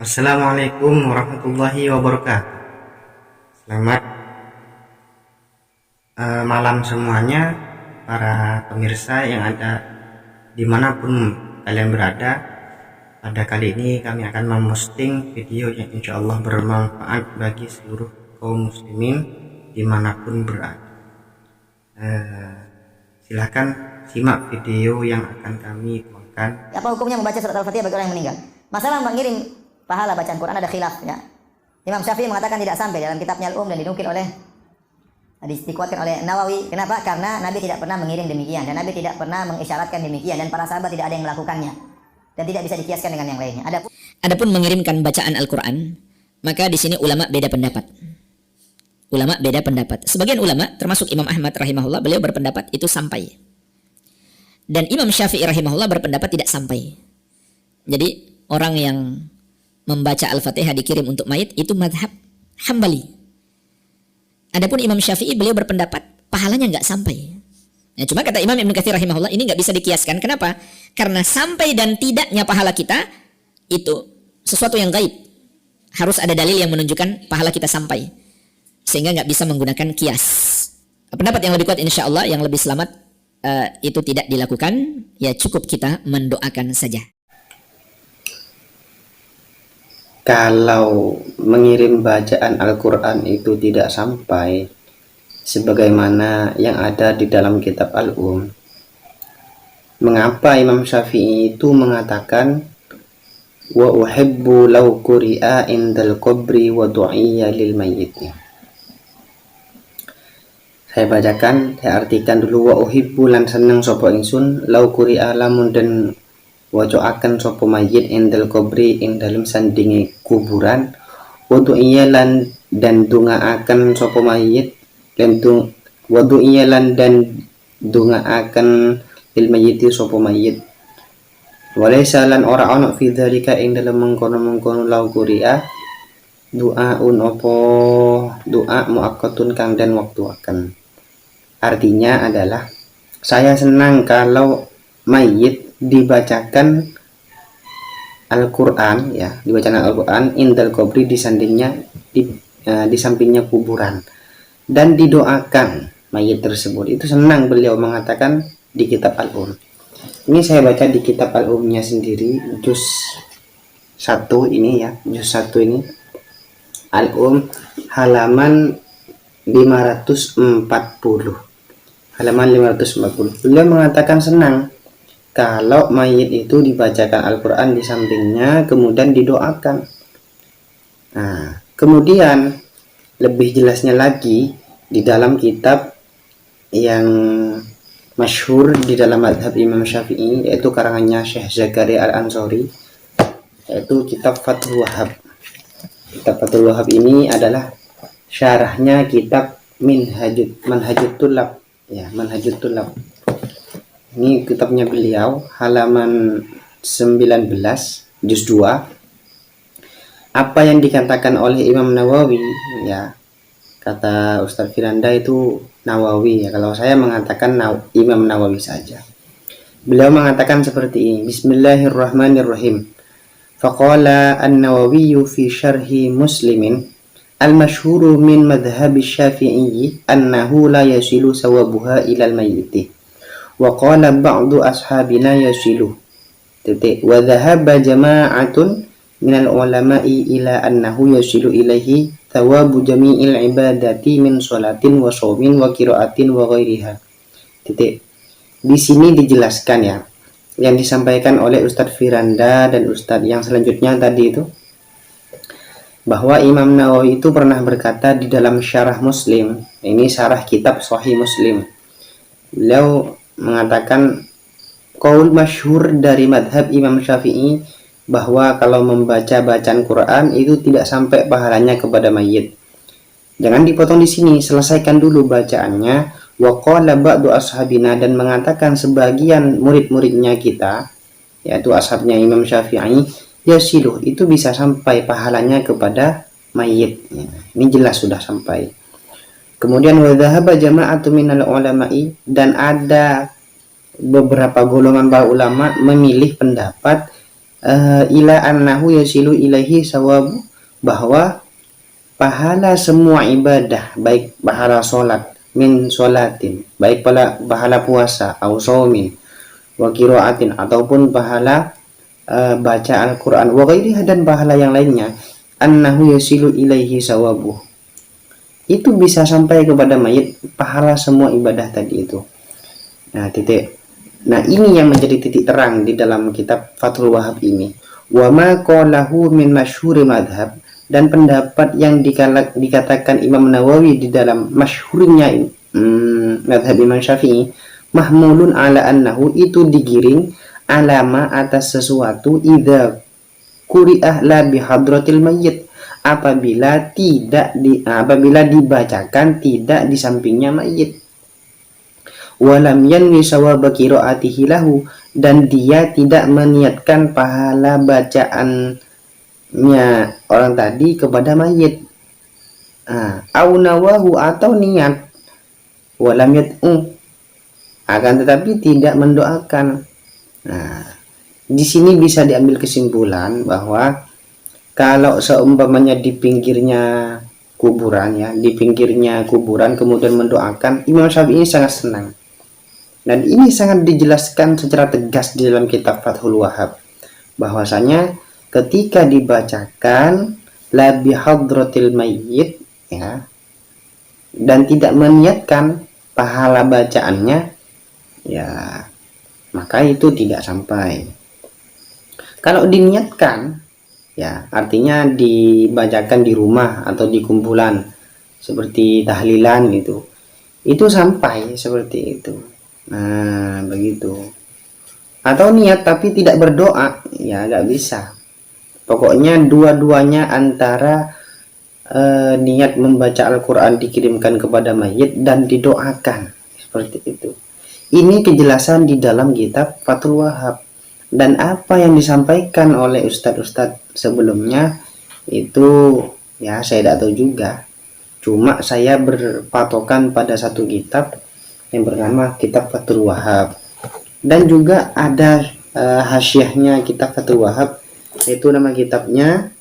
Assalamualaikum warahmatullahi wabarakatuh. Selamat malam semuanya, para pemirsa yang ada dimanapun kalian berada. Pada kali ini kami akan memposting video yang insya Allah bermanfaat bagi seluruh kaum muslimin dimanapun berada. Silahkan simak video yang akan kami tuangkan. Apa hukumnya membaca surat Al-Fatihah bagi orang yang meninggal? Masalah mengirim pahala bacaan Quran ada khilaf ya. Imam Syafi'i mengatakan tidak sampai dalam kitabnya Al-Um dan dinukil oleh dikuatkan oleh Nawawi. Kenapa? Karena Nabi tidak pernah mengirim demikian dan Nabi tidak pernah mengisyaratkan demikian dan para sahabat tidak ada yang melakukannya dan tidak bisa dikiaskan dengan yang lainnya. Adapun mengirimkan bacaan Al-Quran, maka di sini ulama beda pendapat. Ulama beda pendapat. Sebagian ulama, termasuk Imam Ahmad rahimahullah, beliau berpendapat itu sampai. Dan Imam Syafi'i rahimahullah berpendapat tidak sampai. Jadi orang yang membaca Al-Fatihah dikirim untuk mayit itu madhab Hambali. Adapun Imam Syafi'i beliau berpendapat pahalanya nggak sampai. Nah, cuma kata Imam Ibn Katsir rahimahullah ini nggak bisa dikiaskan. Kenapa? Karena sampai dan tidaknya pahala kita itu sesuatu yang gaib. Harus ada dalil yang menunjukkan pahala kita sampai. Sehingga nggak bisa menggunakan kias. Pendapat yang lebih kuat insya Allah yang lebih selamat itu tidak dilakukan. Ya cukup kita mendoakan saja. Kalau mengirim bacaan Al-Quran itu tidak sampai sebagaimana yang ada di dalam kitab Al-Um, mengapa Imam Syafi'i itu mengatakan wa uhibbu law quri'a indal qabri wa du'iyya lil mayyit? Saya bacakan, saya artikan dulu. Wa uhibbu lan seneng sapa ingsun law quri'a lamun den wacoaken sapa mayit indal kubri ing dalem sandinge kuburan, wudu iyalan dan dungaaken sapa mayit wudu iyalan dan dungaaken lil mayiti sapa mayit, walaysa lan ora ana fi dzalika ing dalem mengkono-mengkono lau quri'a du'aun apa doa muakkatun kang den waktuaken. Artinya adalah saya senang kalau mayit dibacakan Al-Quran, ya, dibacakan Al-Quran indal kubri di sampingnya kuburan dan didoakan mayit tersebut. Itu senang beliau mengatakan di kitab Al-Um. Ini saya baca di kitab Al-Umnya sendiri, juz 1 ini ya, juz 1 ini Al-Um halaman 540. Halaman 540. Beliau mengatakan senang kalau mayit itu dibacakan Al-Quran di sampingnya kemudian didoakan. Nah, kemudian lebih jelasnya lagi di dalam kitab yang masyhur di dalam madhab Imam Syafi'i, yaitu karangannya Syekh Zakaria Al-Ansori, yaitu kitab Fathul Wahhab. Kitab Fathul Wahhab ini adalah syarahnya kitab Manhajut Tulab, ya, Manhajut Tulab. Ini kitabnya beliau, halaman 19, juz 2. Apa yang dikatakan oleh Imam Nawawi, ya, kata Ustaz Firanda itu Nawawi, ya. Kalau saya mengatakan Imam Nawawi saja. Beliau mengatakan seperti ini, Bismillahirrahmanirrahim. Faqala an-Nawawi fi syarhi Muslimin al-masyhuru min madhhabi Syafi'i annahu la yasilu sawabuha ilal mayyiti. Wa qala ba'du ashabina yasilu wa dhahaba jama'atun minal ulama'i ila annahu yasilu ilaihi thawabu jami'il ibadati min sholatin wa shaumin wa qiraatin wa ghairiha. Di sini dijelaskan, ya, yang disampaikan oleh Ustadz Firanda dan Ustadz yang selanjutnya tadi itu, bahwa Imam Nawawi itu pernah berkata di dalam syarah Muslim, ini syarah kitab Sahih Muslim, beliau mengatakan qaul masyhur dari madhab Imam Syafi'i bahwa kalau membaca bacaan Quran itu tidak sampai pahalanya kepada mayit. Jangan dipotong di sini, selesaikan dulu bacaannya. Wa qala ba'du ashabina, dan mengatakan sebagian murid-muridnya kita, yaitu ashabnya Imam Syafi'i, yasiluh, itu bisa sampai pahalanya kepada mayit. Ini jelas sudah sampai. Kemudian wa dhahaba jama'atu minal ulama'i, dan ada beberapa golongan para ulama memilih pendapat ila annahu yasilu ilaihi sawabu, bahwa pahala semua ibadah, baik pahala sholat, min sholatin, baik pahala puasa, au shaumin, wa qiraatin, ataupun pahala baca Al-Quran, wa ghairiha, dan pahala yang lainnya, annahu yasilu ilaihi sawabu, itu bisa sampai kepada mayit pahala semua ibadah tadi itu. Nah, ini yang menjadi titik terang di dalam kitab Fathul Wahhab ini. Wa ma qalahu min masyhuri madhab, dan pendapat yang dikatakan Imam Nawawi di dalam masyhurnya madhab Imam Syafi'i, mahmulun ala annahu, itu digiring alama atas sesuatu, idza quri'ah la bihadratil mayyit, apabila dibacakan tidak di sampingnya mayit. Walam yanwi sawaba qiraatihi lahu, dan dia tidak meniatkan pahala bacaannya orang tadi kepada mayit. Au nawahu, atau niat, walam yad'u, akan tetapi tidak mendoakan. Di sini bisa diambil kesimpulan bahwa kalau seumpamanya di pinggirnya kuburan, kemudian mendoakan, Imam Syafi'i sangat senang. Dan ini sangat dijelaskan secara tegas di dalam kitab Fathul Wahhab, bahwasanya ketika dibacakan la bihadratil mayyit, ya, dan tidak meniatkan pahala bacaannya, ya, maka itu tidak sampai. Kalau diniatkan, ya, artinya dibacakan di rumah atau di kumpulan seperti tahlilan, itu sampai seperti itu. Nah, begitu. Atau niat tapi tidak berdoa, ya nggak bisa. Pokoknya dua-duanya antara niat membaca Al-Quran dikirimkan kepada mayit dan didoakan, seperti itu. Ini kejelasan di dalam kitab Fathul Wahhab. Dan apa yang disampaikan oleh ustadz-ustadz sebelumnya itu, ya saya tidak tahu juga. Cuma saya berpatokan pada satu kitab yang bernama kitab Fathul Wahhab. Dan juga ada hasyiahnya kitab Fathul Wahhab, yaitu nama kitabnya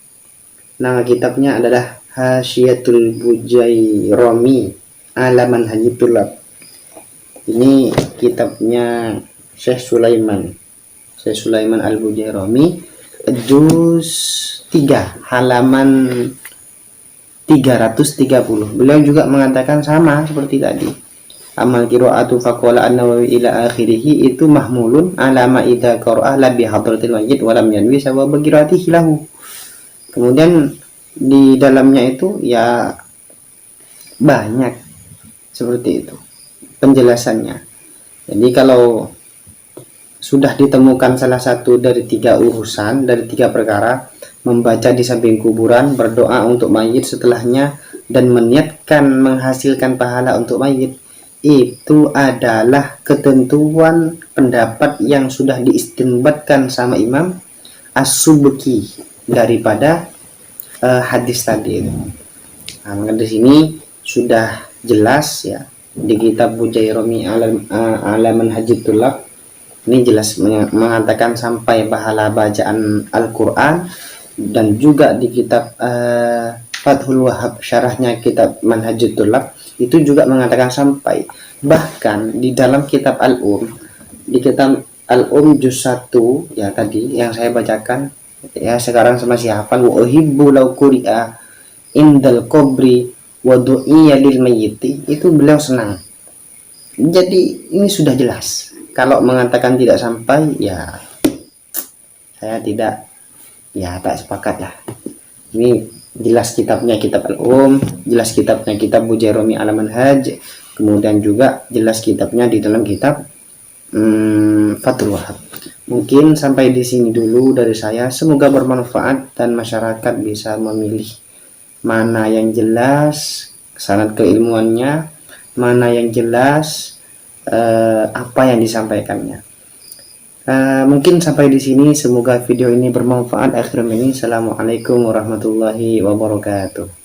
adalah Hasyiatul Bujairami ala Manhajit Thullab. Ini kitabnya Syekh Sulaiman Al-Bujairami, juz 3 halaman 330. Beliau juga mengatakan sama seperti tadi. Amal qiraatu faqala an-Nawawi ila akhirih, itu mahmulun ala ma idza qara'a la bi hadratil mayyit wa lam yanwi sawaba qiraatihi lahu. Kemudian di dalamnya itu ya banyak seperti itu penjelasannya. Jadi kalau sudah ditemukan salah satu dari 3 urusan, dari 3 perkara, membaca di samping kuburan, berdoa untuk mayit setelahnya, dan meniatkan menghasilkan pahala untuk mayit, itu adalah ketentuan pendapat yang sudah diistinbatkan sama Imam As-Subki daripada hadis tadi. Nah, maka di sini sudah jelas ya di kitab Bujairami ala Manhajit Thullab, ini jelas mengatakan sampai pahala bacaan Al-Quran, dan juga di kitab Fathul Wahhab syarahnya kitab Manhajit Thullab itu juga mengatakan sampai. Bahkan di dalam kitab di kitab Al-Um juz 1 ya tadi yang saya bacakan ya, sekarang masih hafal, wa uhibbu law quri'a indal qabri wa du'iya lil mayyiti, itu beliau senang. Jadi ini sudah jelas. Kalau mengatakan tidak sampai, ya saya tak sepakat lah. Ini jelas kitabnya kitab Al-Um, jelas kitabnya kitab Bujairami ala Manhaj, kemudian juga jelas kitabnya di dalam kitab Fathul Wahhab. Mungkin sampai di sini dulu dari saya. Semoga bermanfaat dan masyarakat bisa memilih mana yang jelas sanad keilmuannya, mana yang jelas apa yang disampaikannya. Mungkin sampai di sini. Semoga video ini bermanfaat. Akhirnya ini, assalamualaikum warahmatullahi wabarakatuh.